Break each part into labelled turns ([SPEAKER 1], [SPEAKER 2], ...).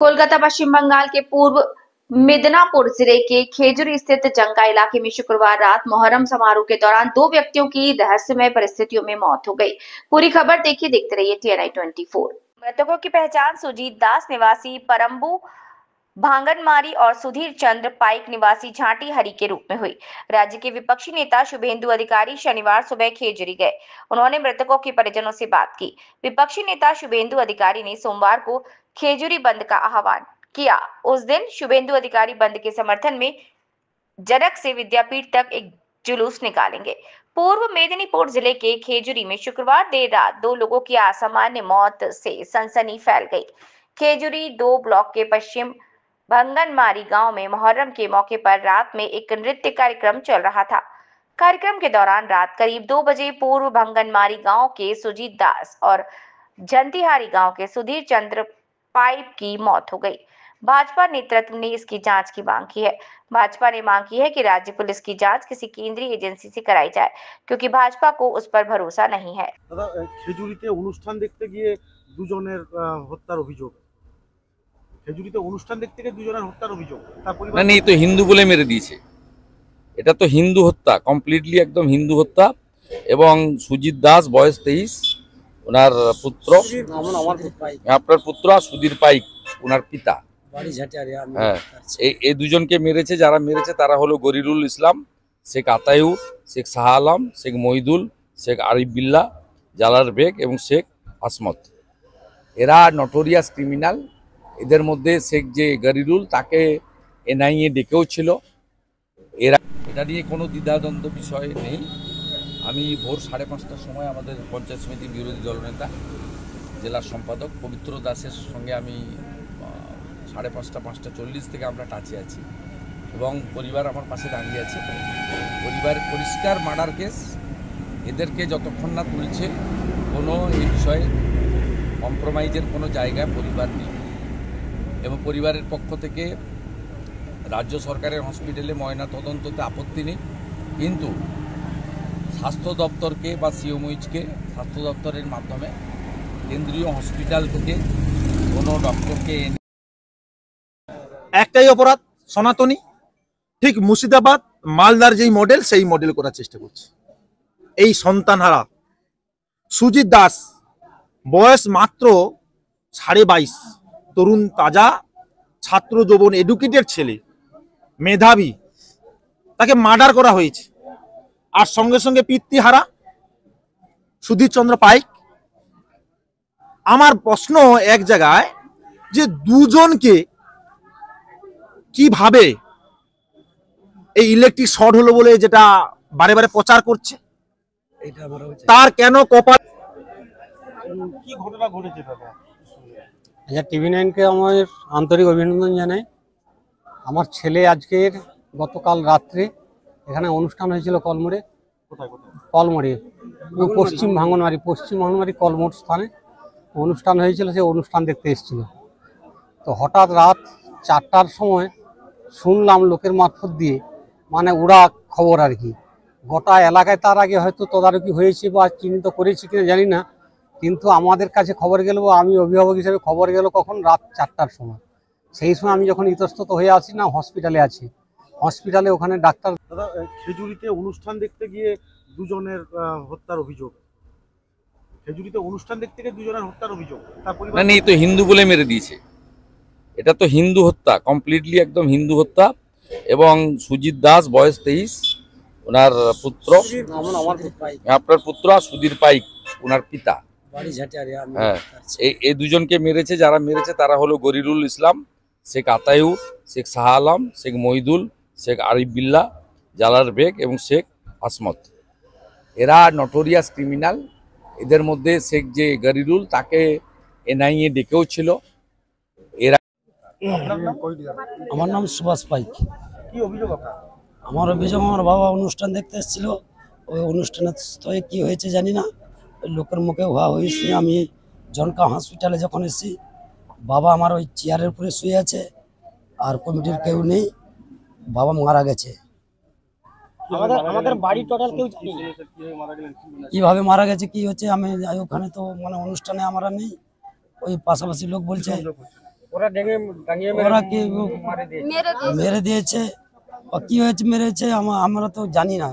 [SPEAKER 1] कोलकाता पश्चिम बंगाल के पूर्व मिदनापुर जिले के खेजूरी स्थित जंगा इलाके में शुक्रवार रात मोहर्रम समारोह के दौरान 2 व्यक्तियों की रहस्यमय परिस्थितियों में मौत हो गई। पूरी खबर देखिए, देखते रहिए TNI 24। मृतकों की पहचान सुजीत दास निवासी परम्बू भांगनमारी और सुधीर चंद्र पाइक निवासी झांटी हरी के रूप में हुई। राज्य के विपक्षी नेता शुभेंदु अधिकारी शनिवार सुबह खेजूरी गए। उन्होंने मृतकों के परिजनों से बात की। विपक्षी नेता शुभेंदु अधिकारी ने सोमवार को खेजूरी बंद का आह्वान किया। उस दिन शुभेंदु अधिकारी बंद के समर्थन में जनक से विद्यापीठ तक एक जुलूस निकालेंगे। पूर्व मेदिनीपुर जिले के खेजूरी में शुक्रवार देर रात 2 लोगों की असामान्य मौत से सनसनी फैल गई। खेजूरी 2 ब्लॉक के पश्चिम भंगनमारी गांव में मोहर्रम के मौके पर रात में एक नृत्य कार्यक्रम चल रहा था। कार्यक्रम के दौरान रात करीब 2 बजे पूर्व भंगनमारी गांव के सुजीत दास और जंतीहारी गांव के सुधीर चंद्र पाइप की मौत हो गई। भाजपा नेतृत्व ने इसकी जांच की मांग की है। भाजपा ने मांग की है कि राज्य पुलिस की जांच किसी केंद्रीय एजेंसी से कराई जाए, क्योंकि भाजपा को उस पर भरोसा नहीं है।
[SPEAKER 2] খেজুরিতে অনুষ্ঠান দেখতে গিয়ে দুজনের হত্যার অভিযোগ। খেজুরিতে অনুষ্ঠান দেখতে গিয়ে দুজনের হত্যার অভিযোগ। তার পরিবার
[SPEAKER 3] না, এই তো হিন্দু বলে মেরে দিয়েছে। এটা তো হিন্দু হত্যা, কমপ্লিটলি একদম হিন্দু হত্যা। এবং সুজিত দাস বয়স 23, ওনার পুত্র, আপনার পুত্র সুধীর পাইক ওনার পিতা। হ্যাঁ, এই দুজনকে মেরেছে। যারা মেরেছে তারা হলো গরিরুল ইসলাম, শেখ আতায়ুর, শেখ শাহ আলম, শেখ মহিদুল, শেখ আরিফ বিল্লাহ, জালাল বেগ এবং শেখ আসমত। এরা নটোরিয়াস ক্রিমিনাল। এদের মধ্যে শেখ যে গরিরুল, তাকে NIA ডেকেও ছিল। এরা এটা নিয়ে কোনো দ্বিধাদ্বন্দ্ব বিষয় নেই। আমি ভোর 5:30টার সময় আমাদের পঞ্চায়েত সমিতির বিরোধী দলনেতা জেলার সম্পাদক পবিত্র দাসের সঙ্গে আমি 5:30, 5:40 থেকে আমরা টাচে আছি এবং পরিবার আমার পাশে দাঁড়িয়ে আছে। পরিবার পরিষ্কার মার্ডার কেস। এদেরকে যতক্ষণ না তুলছে কোনো এই বিষয়ে কম্প্রোমাইজের কোনো জায়গায় পরিবার নেই এবং পরিবারের পক্ষ থেকে রাজ্য সরকারের হসপিটালে ময়না তদন্ততে আপত্তি নেই, কিন্তু স্বাস্থ্য দপ্তরকে বা সিওমইচকে স্বাস্থ্য দপ্তরের মাধ্যমে কেন্দ্রীয় হসপিটাল থেকে কোনো ডক্টরকে
[SPEAKER 2] একটাই অপরাধ, সনাতনী। ঠিক মুর্শিদাবাদ মালদার যেই মডেল, সেই মডেল করার চেষ্টা করছে। এই সন্তানহারা সুজিত দাস বয়স মাত্র 22.5, তরুণ তাজা ছাত্র যৌবন, এডুকেটেড ছেলে, মেধাবী। তাকে মার্ডার করা হয়েছে। আর সঙ্গে সঙ্গে পিতৃহারা সুধীর চন্দ্র পাইক। আমার প্রশ্ন এক জায়গায়, যে দুজনকে কিভাবে এই ইলেকট্রিক শর্ট হলো বলে যেটা বারে বারে প্রচার করছে, তার কেন কপাল? কি ঘটনা ঘটেছে দাদা?
[SPEAKER 4] আচ্ছা, TV9-কে আমার আন্তরিক অভিনন্দন জানাই। আমার ছেলে আজকের গতকাল রাত্রে এখানে অনুষ্ঠান হয়েছিল কলমোড়ে, পশ্চিম ভাঙনমারি কলমোড় স্থানে অনুষ্ঠান হয়েছিল। সে অনুষ্ঠান দেখতে এসেছিল। তো হঠাৎ রাত 4টার সময় শুনলাম লোকের মারফত দিয়ে, মানে ওরা খবর আর কি, গোটা এলাকায় তার আগে হয়তো তদারকি হয়েছে বা চিহ্নিত করেছে কিনা জানি না, কিন্তু আমাদের কাছে খবর গেল, আমি অভিভাবক হিসেবে খবর গেল কখন, রাত 4টার সময়। সেই সময় আমি যখন ইতস্তত হয়ে আছি না, হসপিটালে আছি। হসপিটালে ওখানে ডাক্তার।
[SPEAKER 2] দাদা, খেজুরিতে অনুষ্ঠান দেখতে গিয়ে দুজনের হত্যার অভিযোগ। খেজুরিতে অনুষ্ঠান দেখতে গিয়ে দুজনের হত্যার অভিযোগ। তার পরিবার
[SPEAKER 3] না, এই তো হিন্দু বলে মেরে দিয়েছে। এটা তো হিন্দু হত্যা, কমপ্লিটলি একদম হিন্দু হত্যা। এবং সুজিত দাস বয়স 23, ওনার পুত্র, আপনার পুত্র সুধীর পাইক ওনার পিতা। হ্যাঁ, এই দুজনকে মেরেছে। যারা মেরেছে তারা হলো গরিরুল ইসলাম, শেখ আতায়ুর, শেখ শাহ আলম, শেখ মহিদুল, শেখ আরিফ বিল্লাহ, জালাল বেগ এবং শেখ আসমত। এরা নটোরিয়াস ক্রিমিনাল। এদের মধ্যে শেখ যে গরিরুল, তাকে NIA ডেকেও ছিল। এরা
[SPEAKER 5] আমার নাম সুভাষ পাইক।
[SPEAKER 2] কি অভিযোগ আপনার?
[SPEAKER 5] আমার অভিযোগ, আমার বাবা অনুষ্ঠান দেখতে এসেছিল। ওই অনুষ্ঠানের স্থলে কি হয়েছে জানি না, ওই লোকের মুখে হওয়া হয়েছে। আমি জনকা হসপিটালে যখন এসেছি, বাবা আমার ওই চেয়ারের উপরে শুয়ে আছে, আর কমিটির কেউ নেই। বাবা মারা গেছে।
[SPEAKER 4] আমাদের বাড়ি টোটাল কেউ জানি
[SPEAKER 5] কিভাবে মারা গেছে, কি হচ্ছে, আমি ওখানে তো মানে অনুষ্ঠানে আমরা নেই। ওই পাশাপাশি লোক বলছে ওরা কি মেরে দিয়েছে বা কি হয়েছে মেরেছে আমরা তো জানি না।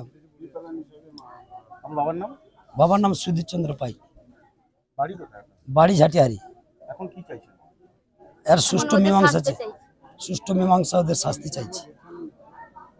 [SPEAKER 5] বাবার নাম সুধীর চন্দ্র পাই, বাড়ি ঝাটিয়ারি। এর সুষ্ঠু মীমাংসা চাই, সুষ্ঠু মীমাংসা ওদের শাস্তি চাইছি।